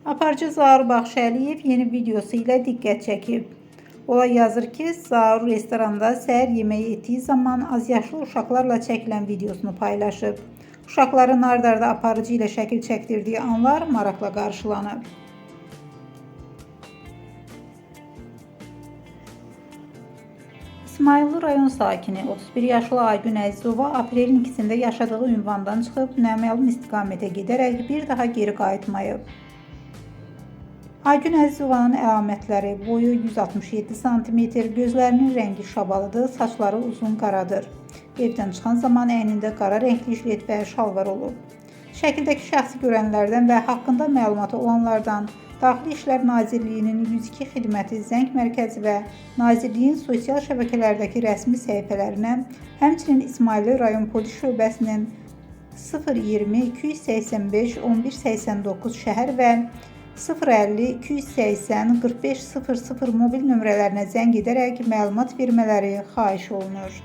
Aparıcı Zaur Baxşəliyev yeni videosu ilə diqqət çəkib. Olay yazır ki, Zaur restoranda səhər yeməyi etdiyi zaman azyaşlı uşaqlarla çəkilən videosunu paylaşıb. Uşaqların ard-arda aparıcı ilə şəkil çəkdirdiyi anlar maraqla qarşılanıb. İsmayıllı rayon sakini 31 yaşlı Aygün Əzizova aprelin 2-də yaşadığı ünvandan çıxıb naməlum istiqamətə gedərək bir daha geri qayıtmayıb. Aygün Əzizovanın əlamətləri: boyu 167 sm, gözlərinin rəngi şabalıdır, saçları uzun qaradır. Evdən çıxan zaman əynində qara rəngli jilet və şalvar olub. Şəkildəki şəxsi görənlərdən və haqqında məlumatı olanlardan Daxili İşlər Nazirliyinin 102 xidməti zəng mərkəzi və Nazirliyin sosial şəbəkələrdəki rəsmi səhifələrinə, həmçinin İsmayıllı rayon polis şöbəsinin 020 285 1189 şəhər və 050 280 4500 mobil nömrələrinə zəng edərək məlumat vermələri xahiş olunur.